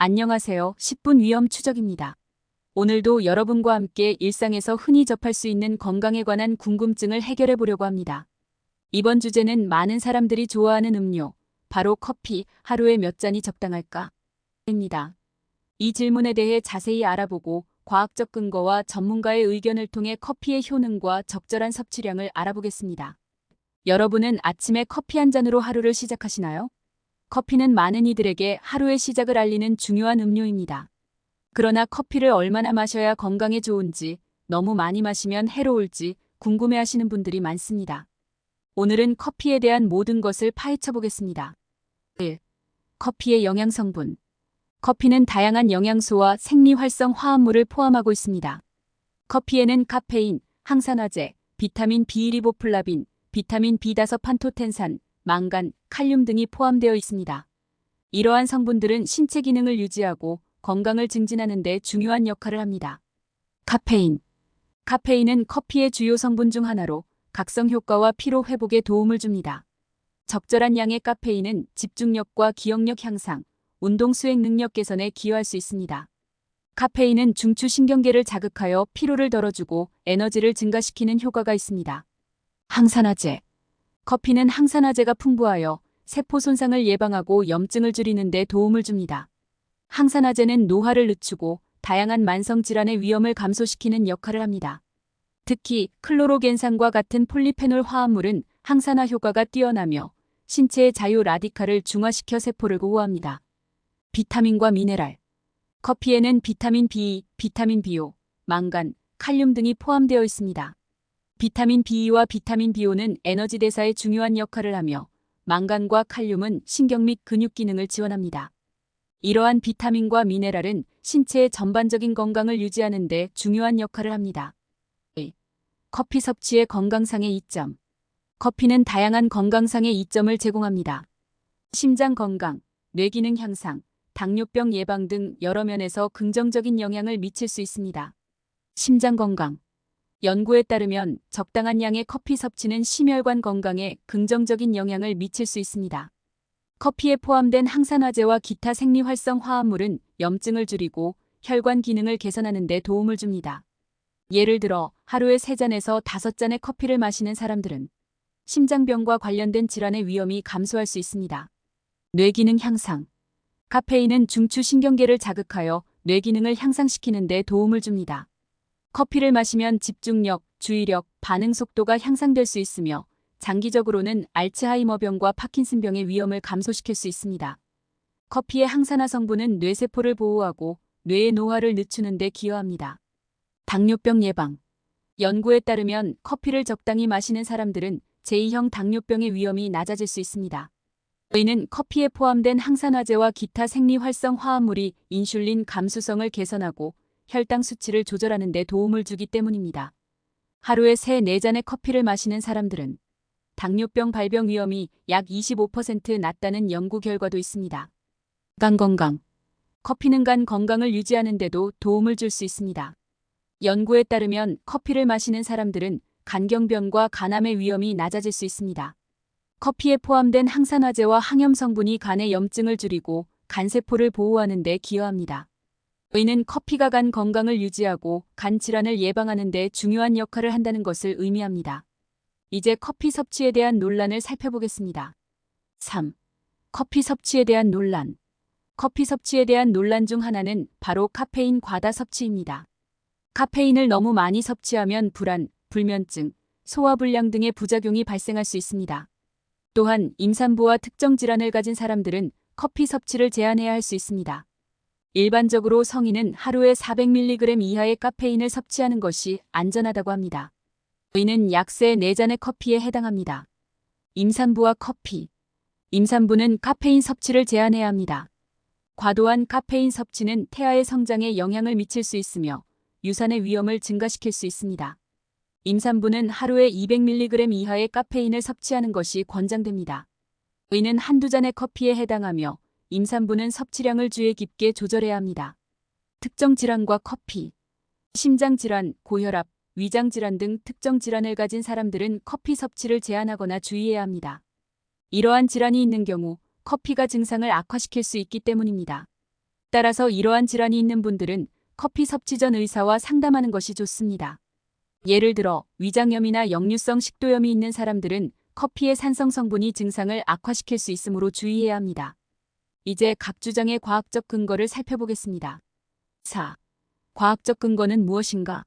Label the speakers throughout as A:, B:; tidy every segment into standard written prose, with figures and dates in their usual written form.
A: 안녕하세요. 10분 위험 추적입니다. 오늘도 여러분과 함께 일상에서 흔히 접할 수 있는 건강에 관한 궁금증을 해결해 보려고 합니다. 이번 주제는 많은 사람들이 좋아하는 음료, 바로 커피, 하루에 몇 잔이 적당할까? 입니다. 이 질문에 대해 자세히 알아보고 과학적 근거와 전문가의 의견을 통해 커피의 효능과 적절한 섭취량을 알아보겠습니다. 여러분은 아침에 커피 한 잔으로 하루를 시작하시나요? 커피는 많은 이들에게 하루의 시작을 알리는 중요한 음료입니다. 그러나 커피를 얼마나 마셔야 건강에 좋은지, 너무 많이 마시면 해로울지 궁금해하시는 분들이 많습니다. 오늘은 커피에 대한 모든 것을 파헤쳐 보겠습니다. 1. 커피의 영양 성분. 커피는 다양한 영양소와 생리활성 화합물을 포함하고 있습니다. 커피에는 카페인, 항산화제, 비타민 B1리보플라빈, 비타민 B5 판토텐산, 망간, 칼륨 등이 포함되어 있습니다. 이러한 성분들은 신체 기능을 유지하고 건강을 증진하는 데 중요한 역할을 합니다. 카페인. 카페인은 커피의 주요 성분 중 하나로 각성 효과와 피로 회복에 도움을 줍니다. 적절한 양의 카페인은 집중력과 기억력 향상, 운동 수행 능력 개선에 기여할 수 있습니다. 카페인은 중추신경계를 자극하여 피로를 덜어주고 에너지를 증가시키는 효과가 있습니다. 항산화제. 커피는 항산화제가 풍부하여 세포 손상을 예방하고 염증을 줄이는 데 도움을 줍니다. 항산화제는 노화를 늦추고 다양한 만성 질환의 위험을 감소시키는 역할을 합니다. 특히 클로로겐산과 같은 폴리페놀 화합물은 항산화 효과가 뛰어나며 신체의 자유 라디칼을 중화시켜 세포를 보호합니다. 비타민과 미네랄. 커피에는 비타민 B2, 비타민 B5, 망간, 칼륨 등이 포함되어 있습니다. 비타민 B2와 비타민 B5는 에너지 대사에 중요한 역할을 하며 망간과 칼륨은 신경 및 근육 기능을 지원합니다. 이러한 비타민과 미네랄은 신체의 전반적인 건강을 유지하는 데 중요한 역할을 합니다. 커피 섭취의 건강상의 이점. 커피는 다양한 건강상의 이점을 제공합니다. 심장 건강, 뇌기능 향상, 당뇨병 예방 등 여러 면에서 긍정적인 영향을 미칠 수 있습니다. 심장 건강. 연구에 따르면 적당한 양의 커피 섭취는 심혈관 건강에 긍정적인 영향을 미칠 수 있습니다. 커피에 포함된 항산화제와 기타 생리활성 화합물은 염증을 줄이고 혈관 기능을 개선하는 데 도움을 줍니다. 예를 들어 하루에 3잔에서 5잔의 커피를 마시는 사람들은 심장병과 관련된 질환의 위험이 감소할 수 있습니다. 뇌기능 향상. 카페인은 중추신경계를 자극하여 뇌기능을 향상시키는 데 도움을 줍니다. 커피를 마시면 집중력, 주의력, 반응 속도가 향상될 수 있으며 장기적으로는 알츠하이머병과 파킨슨병의 위험을 감소시킬 수 있습니다. 커피의 항산화 성분은 뇌세포를 보호하고 뇌의 노화를 늦추는 데 기여합니다. 당뇨병 예방. 연구에 따르면 커피를 적당히 마시는 사람들은 제2형 당뇨병의 위험이 낮아질 수 있습니다. 이는 커피에 포함된 항산화제와 기타 생리활성 화합물이 인슐린 감수성을 개선하고 혈당 수치를 조절하는 데 도움을 주기 때문입니다. 하루에 3-4잔의 커피를 마시는 사람들은 당뇨병 발병 위험이 약 25% 낮다는 연구 결과도 있습니다. 간 건강. 커피는 간 건강을 유지하는 데도 도움을 줄 수 있습니다. 연구에 따르면 커피를 마시는 사람들은 간경변과 간암의 위험이 낮아질 수 있습니다. 커피에 포함된 항산화제와 항염 성분이 간의 염증을 줄이고 간세포를 보호하는 데 기여합니다. 이는 커피가 간 건강을 유지하고 간 질환을 예방하는 데 중요한 역할을 한다는 것을 의미합니다. 이제 커피 섭취에 대한 논란을 살펴보겠습니다. 3. 커피 섭취에 대한 논란. 커피 섭취에 대한 논란 중 하나는 바로 카페인 과다 섭취입니다. 카페인을 너무 많이 섭취하면 불안, 불면증, 소화불량 등의 부작용이 발생할 수 있습니다. 또한 임산부와 특정 질환을 가진 사람들은 커피 섭취를 제한해야 할 수 있습니다. 일반적으로 성인은 하루에 400mg 이하의 카페인을 섭취하는 것이 안전하다고 합니다. 이는 약 3-4잔의 커피에 해당합니다. 임산부와 커피. 임산부는 카페인 섭취를 제한해야 합니다. 과도한 카페인 섭취는 태아의 성장에 영향을 미칠 수 있으며 유산의 위험을 증가시킬 수 있습니다. 임산부는 하루에 200mg 이하의 카페인을 섭취하는 것이 권장됩니다. 이는 한두 잔의 커피에 해당하며 임산부는 섭취량을 주의 깊게 조절해야 합니다. 특정 질환과 커피. 심장질환, 고혈압, 위장질환 등 특정 질환을 가진 사람들은 커피 섭취를 제한하거나 주의해야 합니다. 이러한 질환이 있는 경우 커피가 증상을 악화시킬 수 있기 때문입니다. 따라서 이러한 질환이 있는 분들은 커피 섭취 전 의사와 상담하는 것이 좋습니다. 예를 들어 위장염이나 역류성 식도염이 있는 사람들은 커피의 산성 성분이 증상을 악화시킬 수 있으므로 주의해야 합니다. 이제 각 주장의 과학적 근거를 살펴보겠습니다. 4. 과학적 근거는 무엇인가?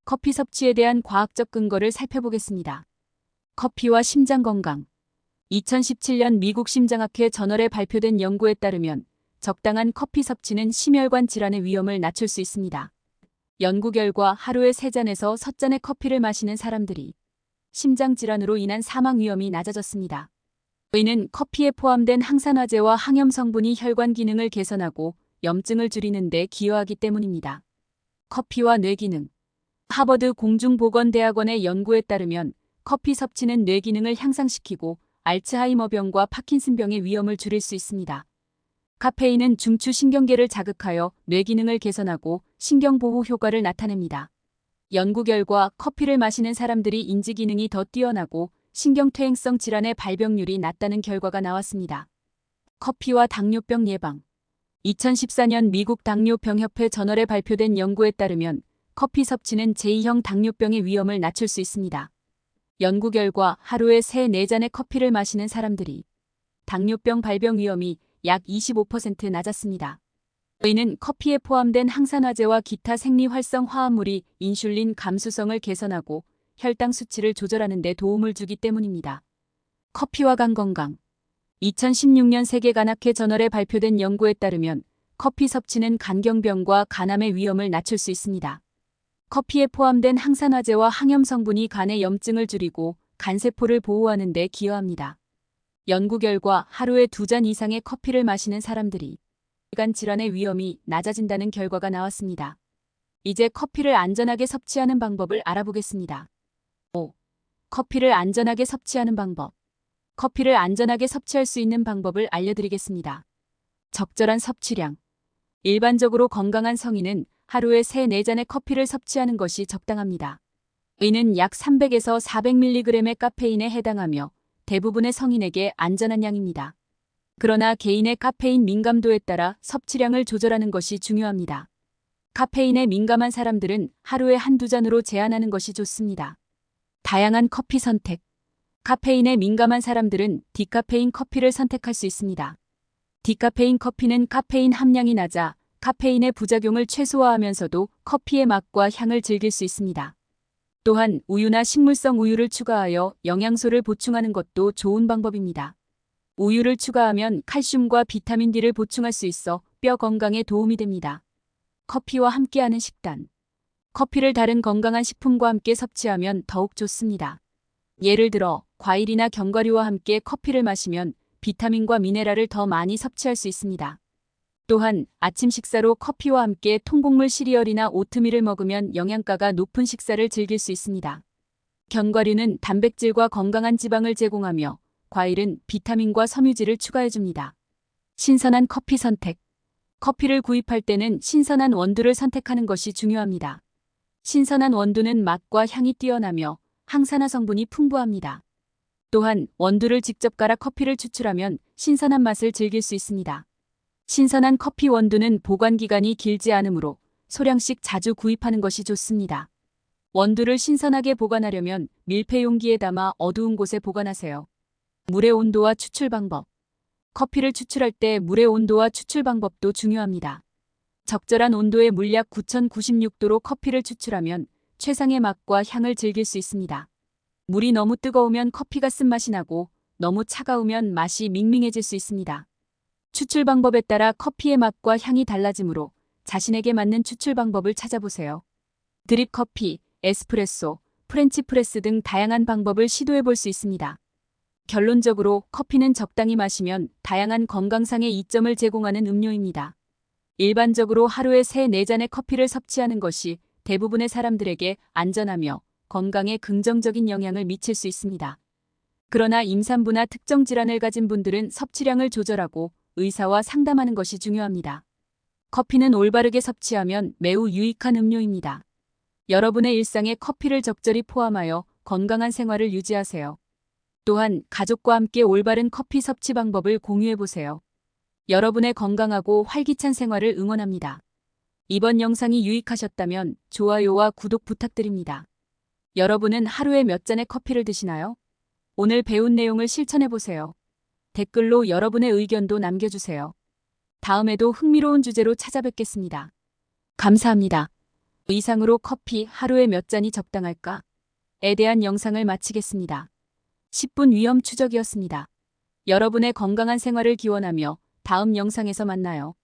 A: 커피 섭취에 대한 과학적 근거를 살펴보겠습니다. 커피와 심장 건강. 2017년 미국 심장학회 저널에 발표된 연구에 따르면 적당한 커피 섭취는 심혈관 질환의 위험을 낮출 수 있습니다. 연구 결과 하루에 3잔에서 6잔의 커피를 마시는 사람들이 심장 질환으로 인한 사망 위험이 낮아졌습니다. 이는 커피에 포함된 항산화제와 항염 성분이 혈관 기능을 개선하고 염증을 줄이는 데 기여하기 때문입니다. 커피와 뇌 기능. 하버드 공중보건대학원의 연구에 따르면 커피 섭취는 뇌 기능을 향상시키고 알츠하이머병과 파킨슨병의 위험을 줄일 수 있습니다. 카페인은 중추 신경계를 자극하여 뇌 기능을 개선하고 신경보호 효과를 나타냅니다. 연구 결과 커피를 마시는 사람들이 인지 기능이 더 뛰어나고 신경퇴행성 질환의 발병률이 낮다는 결과가 나왔습니다. 커피와 당뇨병 예방. 2014년 미국 당뇨병협회 저널에 발표된 연구에 따르면 커피 섭취는 제2형 당뇨병의 위험을 낮출 수 있습니다. 연구 결과 하루에 3-4잔의 커피를 마시는 사람들이 당뇨병 발병 위험이 약 25% 낮았습니다. 이는 커피에 포함된 항산화제와 기타 생리활성 화합물이 인슐린 감수성을 개선하고 혈당 수치를 조절하는 데 도움을 주기 때문입니다. 커피와 간 건강. 2016년 세계간학회 저널에 발표된 연구에 따르면 커피 섭취는 간경병과 간암의 위험을 낮출 수 있습니다. 커피에 포함된 항산화제와 항염 성분이 간의 염증을 줄이고 간세포를 보호하는 데 기여합니다. 연구 결과 하루에 2잔 이상의 커피를 마시는 사람들이 간 질환의 위험이 낮아진다는 결과가 나왔습니다. 이제 커피를 안전하게 섭취하는 방법을 알아보겠습니다. 5. 커피를 안전하게 섭취하는 방법. 커피를 안전하게 섭취할 수 있는 방법을 알려드리겠습니다. 적절한 섭취량. 일반적으로 건강한 성인은 하루에 3-4잔의 커피를 섭취하는 것이 적당합니다. 이는 약 300에서 400mg의 카페인에 해당하며 대부분의 성인에게 안전한 양입니다. 그러나 개인의 카페인 민감도에 따라 섭취량을 조절하는 것이 중요합니다. 카페인에 민감한 사람들은 하루에 1-2잔으로 제한하는 것이 좋습니다. 다양한 커피 선택. 카페인에 민감한 사람들은 디카페인 커피를 선택할 수 있습니다. 디카페인 커피는 카페인 함량이 낮아 카페인의 부작용을 최소화하면서도 커피의 맛과 향을 즐길 수 있습니다. 또한 우유나 식물성 우유를 추가하여 영양소를 보충하는 것도 좋은 방법입니다. 우유를 추가하면 칼슘과 비타민 D를 보충할 수 있어 뼈 건강에 도움이 됩니다. 커피와 함께하는 식단. 커피를 다른 건강한 식품과 함께 섭취하면 더욱 좋습니다. 예를 들어 과일이나 견과류와 함께 커피를 마시면 비타민과 미네랄을 더 많이 섭취할 수 있습니다. 또한 아침 식사로 커피와 함께 통곡물 시리얼이나 오트밀을 먹으면 영양가가 높은 식사를 즐길 수 있습니다. 견과류는 단백질과 건강한 지방을 제공하며 과일은 비타민과 섬유질을 추가해줍니다. 신선한 커피 선택. 커피를 구입할 때는 신선한 원두를 선택하는 것이 중요합니다. 신선한 원두는 맛과 향이 뛰어나며 항산화 성분이 풍부합니다. 또한 원두를 직접 갈아 커피를 추출하면 신선한 맛을 즐길 수 있습니다. 신선한 커피 원두는 보관 기간이 길지 않으므로 소량씩 자주 구입하는 것이 좋습니다. 원두를 신선하게 보관하려면 밀폐 용기에 담아 어두운 곳에 보관하세요. 물의 온도와 추출 방법. 커피를 추출할 때 물의 온도와 추출 방법도 중요합니다. 적절한 온도의 물약 9096도로 커피를 추출하면 최상의 맛과 향을 즐길 수 있습니다. 물이 너무 뜨거우면 커피가 쓴맛이 나고 너무 차가우면 맛이 밍밍해질 수 있습니다. 추출 방법에 따라 커피의 맛과 향이 달라지므로 자신에게 맞는 추출 방법을 찾아보세요. 드립 커피, 에스프레소, 프렌치 프레스 등 다양한 방법을 시도해 볼 수 있습니다. 결론적으로 커피는 적당히 마시면 다양한 건강상의 이점을 제공하는 음료입니다. 일반적으로 하루에 3-4잔의 커피를 섭취하는 것이 대부분의 사람들에게 안전하며 건강에 긍정적인 영향을 미칠 수 있습니다. 그러나 임산부나 특정 질환을 가진 분들은 섭취량을 조절하고 의사와 상담하는 것이 중요합니다. 커피는 올바르게 섭취하면 매우 유익한 음료입니다. 여러분의 일상에 커피를 적절히 포함하여 건강한 생활을 유지하세요. 또한 가족과 함께 올바른 커피 섭취 방법을 공유해 보세요. 여러분의 건강하고 활기찬 생활을 응원합니다. 이번 영상이 유익하셨다면 좋아요와 구독 부탁드립니다. 여러분은 하루에 몇 잔의 커피를 드시나요? 오늘 배운 내용을 실천해보세요. 댓글로 여러분의 의견도 남겨주세요. 다음에도 흥미로운 주제로 찾아뵙겠습니다. 감사합니다. 이상으로 커피 하루에 몇 잔이 적당할까? 에 대한 영상을 마치겠습니다. 10분 위험 추적이었습니다. 여러분의 건강한 생활을 기원하며 다음 영상에서 만나요.